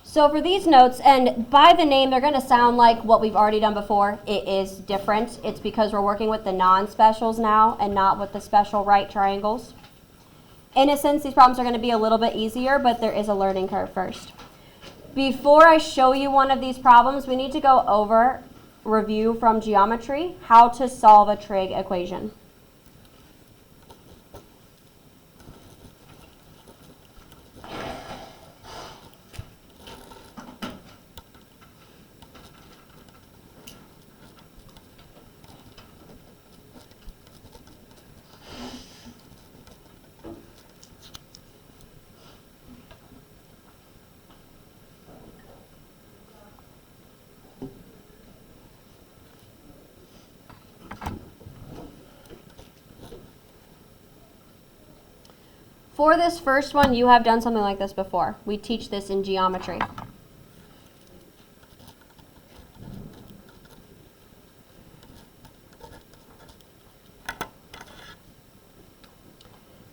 So for these notes, and by the name, they're going to sound like what we've already done before. It is different. It's because we're working with the non-specials now and not with the special right triangles. In a sense, these problems are going to be a little bit easier, but there is a learning curve first. Before I show you one of these problems, we need to go over, review from geometry, how to solve a trig equation. For this first one, you have done something like this before. We teach this in geometry.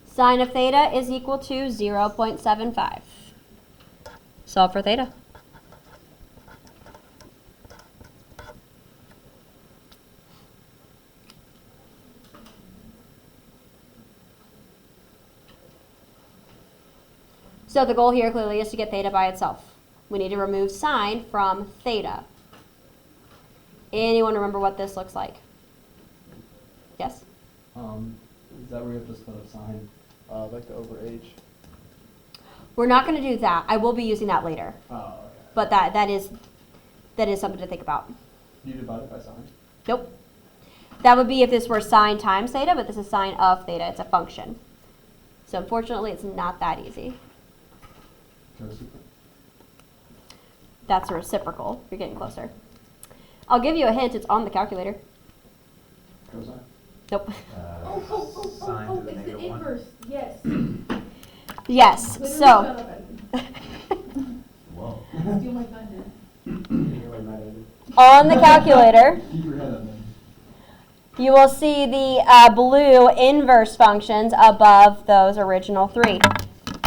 Sine of theta is equal to 0.75. Solve for theta. So the goal here clearly is to get theta by itself. We need to remove sine from theta. Anyone remember what this looks like? Yes? Is that where you have to split up sine? Like the over h? We're not going to do that. I will be using that later. Oh, okay. But that is something to think about. Do you divide it by sine? Nope. That would be if this were sine times theta, but this is sine of theta. It's a function. So unfortunately, it's not that easy. Cosecant? That's a reciprocal. You're getting closer. I'll give you a hint. It's on the calculator. Cosine? Nope. Sine to the It's the negative 1. inverse, yes. Yes. Literally So. shut up at me. Whoa. Steal my thunder. You're really mad at me. On the calculator, Keep your head up, man. you will see the blue inverse functions above those original three.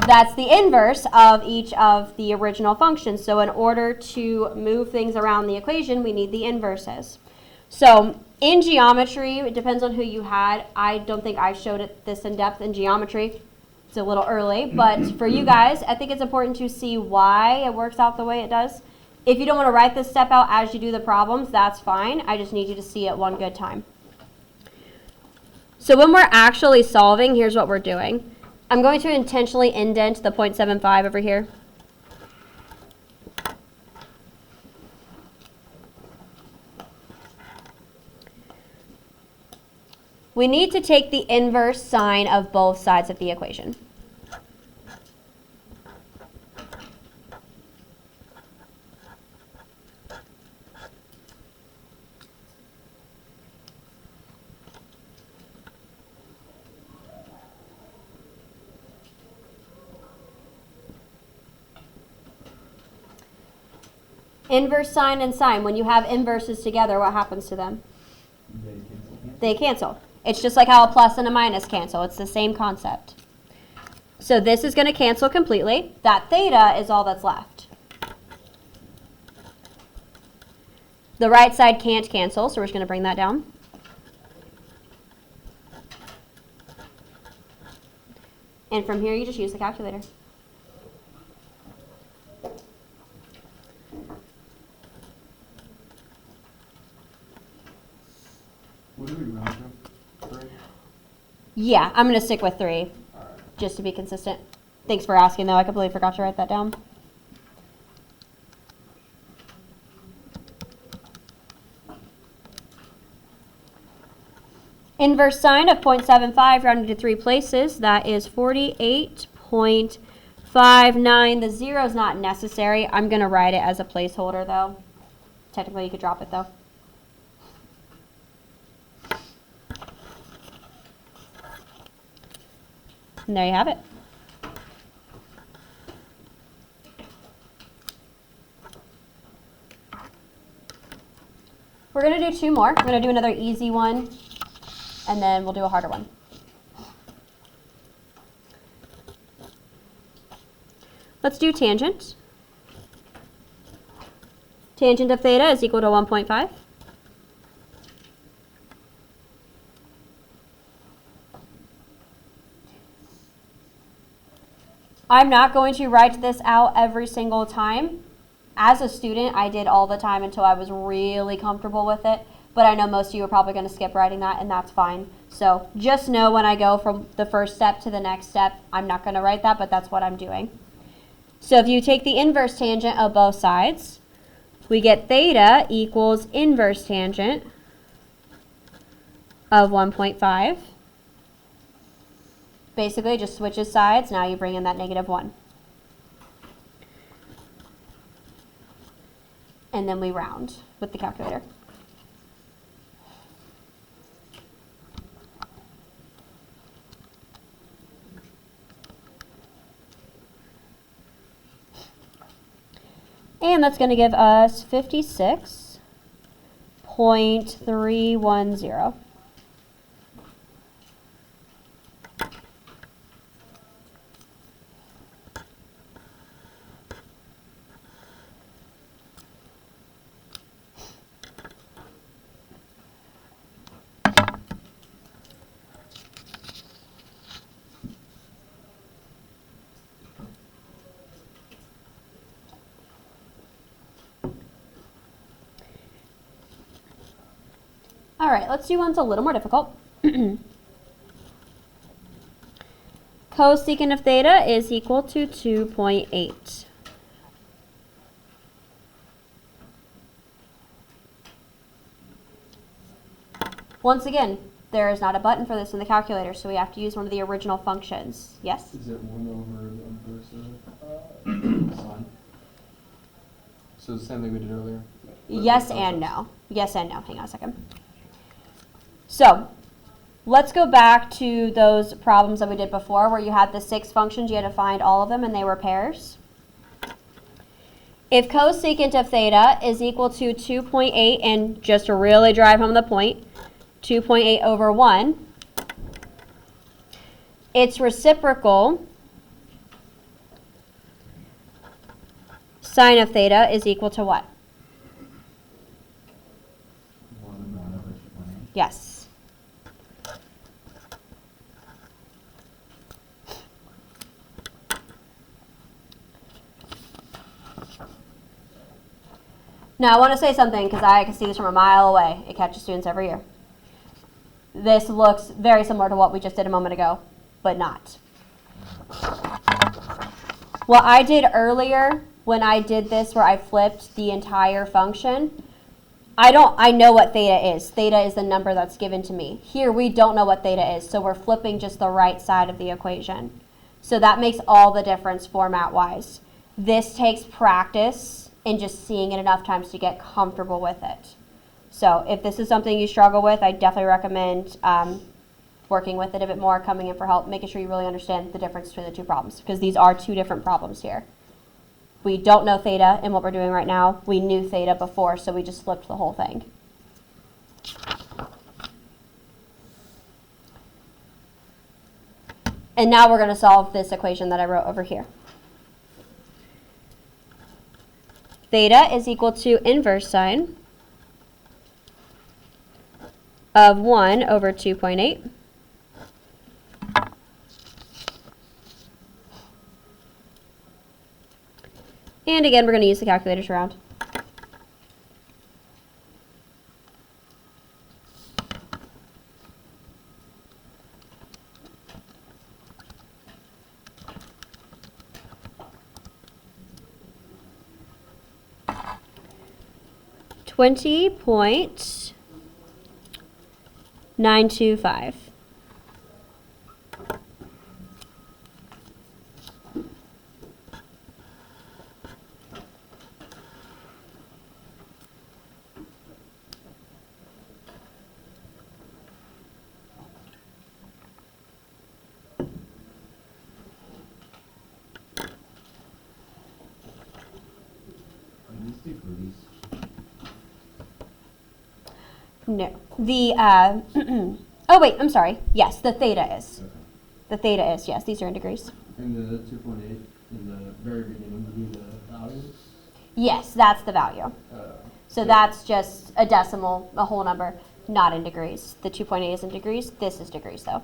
That's the inverse of each of the original functions. So in order to move things around the equation, we need the inverses. So in geometry, it depends on who you had. I don't think I showed it this in depth in geometry. It's a little early, but for you guys, I think it's important to see why it works out the way it does. If you don't want to write this step out as you do the problems, that's fine. I just need you to see it one good time. So when we're actually solving, here's what we're doing. I'm going to intentionally indent the 0.75 over here. We need to take the inverse sine of both sides of the equation. Inverse sine and sine, when you have inverses together, what happens to them? They cancel. It's just like how a plus and a minus cancel. It's the same concept. So this is going to cancel completely. That theta is all that's left. The right side can't cancel, so we're just going to bring that down. And from here, you just use the calculator. What do we round to? 3? Yeah, I'm going to stick with 3, just to be consistent. Thanks for asking, though. I completely forgot to write that down. Inverse sine of 0.75 rounded to 3 places. That is 48.59. The 0 is not necessary. I'm going to write it as a placeholder, though. Technically, you could drop it, though. And there you have it. We're going to do 2 more. We're going to do another easy one, and then we'll do a harder one. Let's do tangent. Tangent of theta is equal to 1.5. I'm not going to write this out every single time. As a student, I did all the time until I was really comfortable with it. But I know most of you are probably going to skip writing that, and that's fine. So just know when I go from the first step to the next step, I'm not going to write that, but that's what I'm doing. So if you take the inverse tangent of both sides, we get theta equals inverse tangent of 1.5. Basically, it just switches sides. Now you bring in that -1. And then we round with the calculator. And that's going to give us 56.310. All right, let's do one that's a little more difficult. Cosecant of theta is equal to 2.8. Once again, there is not a button for this in the calculator, so we have to use one of the original functions. Yes? Is it 1 over the inverse of sine? So the same thing we did earlier? Yes and no. Yes and no. Hang on a second. So let's go back to those problems that we did before where you had the 6 functions, you had to find all of them, and they were pairs. If cosecant of theta is equal to 2.8, and just to really drive home the point, 2.8 over 1, its reciprocal, sine of theta, is equal to what? 1/20. Yes. Now, I want to say something because I can see this from a mile away. It catches students every year. This looks very similar to what we just did a moment ago, but not. What I did earlier when I did this where I flipped the entire function, I know what theta is. Theta is the number that's given to me. Here, we don't know what theta is, so we're flipping just the right side of the equation. So that makes all the difference format-wise. This takes practice and just seeing it enough times to get comfortable with it. So if this is something you struggle with, I definitely recommend working with it a bit more, coming in for help, making sure you really understand the difference between the two problems, because these are two different problems here. We don't know theta in what we're doing right now. We knew theta before, so we just flipped the whole thing. And now we're going to solve this equation that I wrote over here. Theta is equal to inverse sine of 1 over 2.8. And again, we're going to use the calculator to round. $20.925. No. The, oh wait, I'm sorry. Yes, the theta is. Okay. The theta is, yes, these are in degrees. And the 2.8 in the very beginning would be the value? Yes, that's the value. Okay. So that's just a decimal, a whole number, not in degrees. The 2.8 is in degrees. This is degrees, though.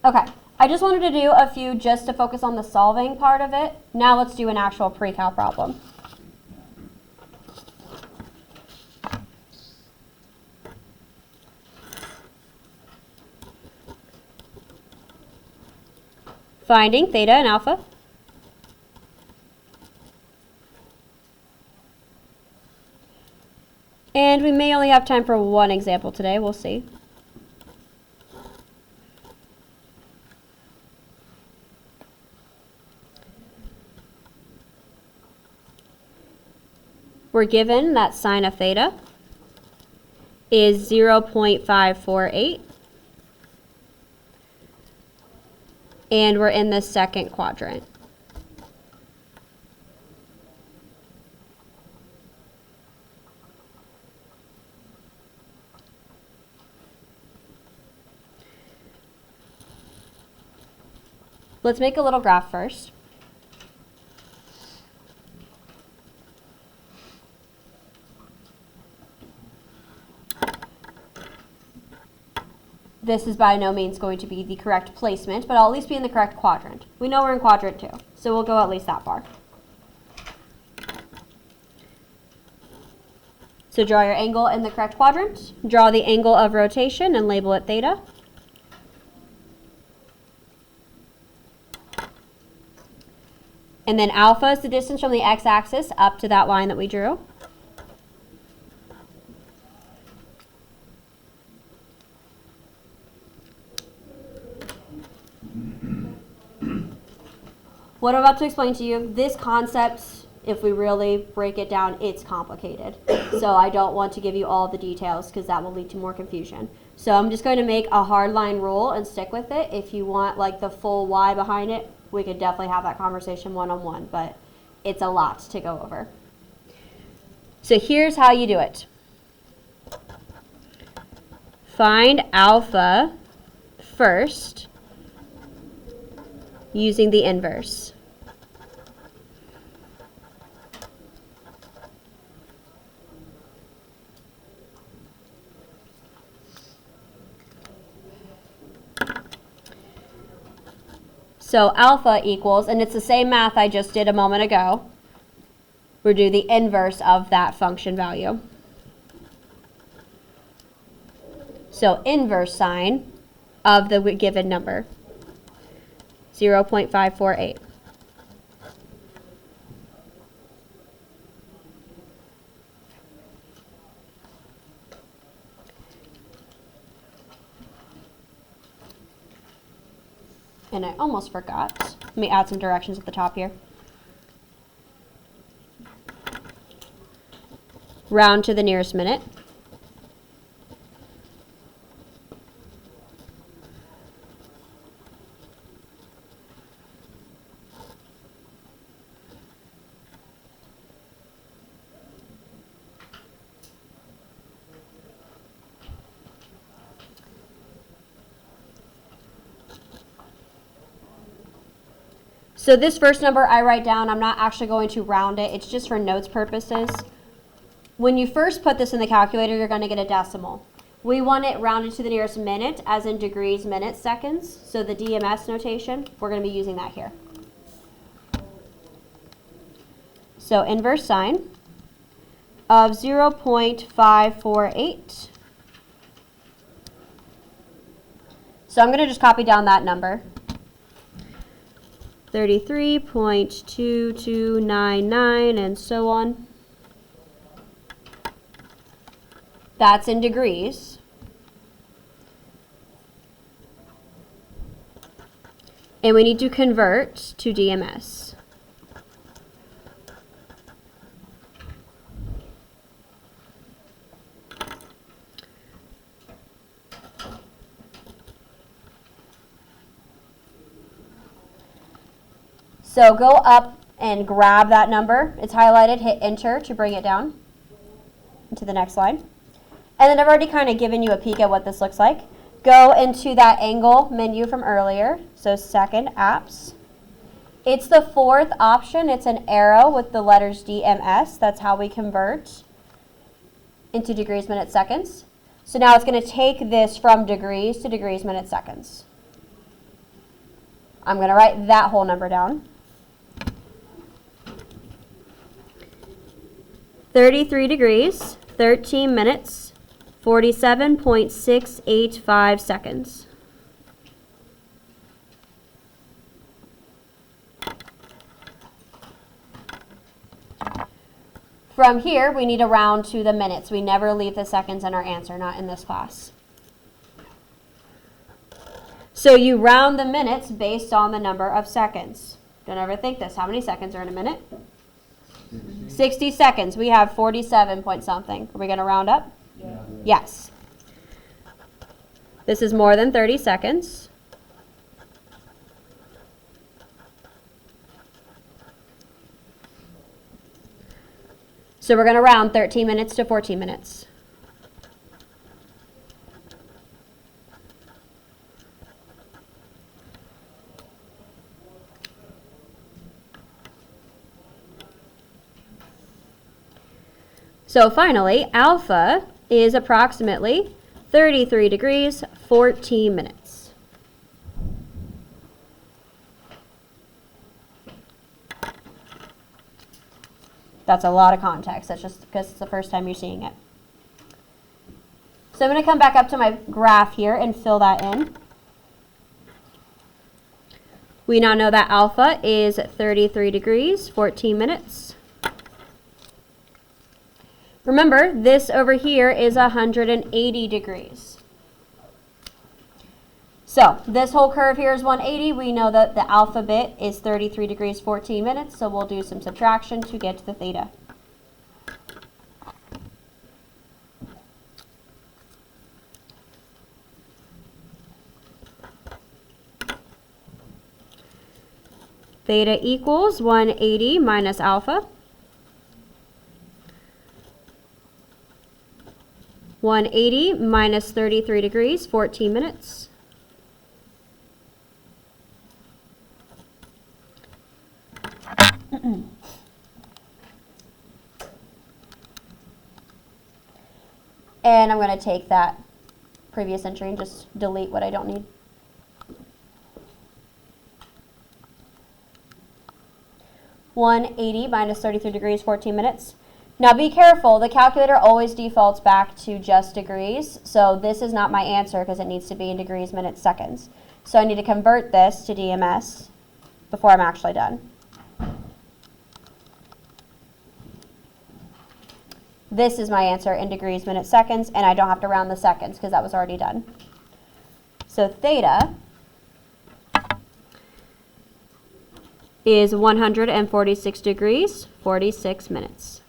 Okay, I just wanted to do a few just to focus on the solving part of it. Now let's do an actual pre-cal problem. Finding theta and alpha. And we may only have time for one example today, we'll see. We're given that sine of theta is 0.548. And we're in the second quadrant. Let's make a little graph first. This is by no means going to be the correct placement, but I'll at least be in the correct quadrant. We know we're in quadrant 2, so we'll go at least that far. So draw your angle in the correct quadrant. Draw the angle of rotation and label it theta. And then alpha is the distance from the x-axis up to that line that we drew. What I'm about to explain to you, this concept, if we really break it down, it's complicated. So I don't want to give you all the details because that will lead to more confusion. So I'm just going to make a hard line rule and stick with it. If you want like the full why behind it, we could definitely have that conversation one-on-one, but it's a lot to go over. So here's how you do it. Find alpha first using the inverse. So alpha equals, and it's the same math I just did a moment ago. We'll do the inverse of that function value. So inverse sine of the given number, 0.548. And I almost forgot. Let me add some directions at the top here. Round to the nearest minute. So this first number I write down, I'm not actually going to round it. It's just for notes purposes. When you first put this in the calculator, you're going to get a decimal. We want it rounded to the nearest minute, as in degrees, minutes, seconds. So the DMS notation, we're going to be using that here. So inverse sine of 0.548. So I'm going to just copy down that number. 33.2299 and so on. That's in degrees. And we need to convert to DMS. So go up and grab that number. It's highlighted, hit enter to bring it down into the next line. And then I've already kind of given you a peek at what this looks like. Go into that angle menu from earlier. So second, apps. It's the fourth option. It's an arrow with the letters DMS. That's how we convert into degrees, minutes, seconds. So now it's going to take this from degrees to degrees, minutes, seconds. I'm going to write that whole number down. 33 degrees, 13 minutes, 47.685 seconds. From here, we need to round to the minutes. We never leave the seconds in our answer, not in this class. So you round the minutes based on the number of seconds. Don't ever think this. How many seconds are in a minute? 60 seconds. We have 47 point something. Are we going to round up? Yeah. Yes. This is more than 30 seconds. So we're going to round 13 minutes to 14 minutes. So finally, alpha is approximately 33 degrees, 14 minutes. That's a lot of context. That's just because it's the first time you're seeing it. So I'm going to come back up to my graph here and fill that in. We now know that alpha is 33 degrees, 14 minutes. Remember, this over here is 180 degrees. So this whole curve here is 180. We know that the alpha bit is 33 degrees, 14 minutes. So we'll do some subtraction to get to the theta. Theta equals 180 minus alpha. 180 minus 33 degrees, 14 minutes. And I'm going to take that previous entry and just delete what I don't need. (180 minus 33 degrees, 14 minutes). Now be careful, the calculator always defaults back to just degrees, so this is not my answer because it needs to be in degrees, minutes, seconds. So I need to convert this to DMS before I'm actually done. This is my answer in degrees, minutes, seconds, and I don't have to round the seconds because that was already done. So theta is 146 degrees, 46 minutes.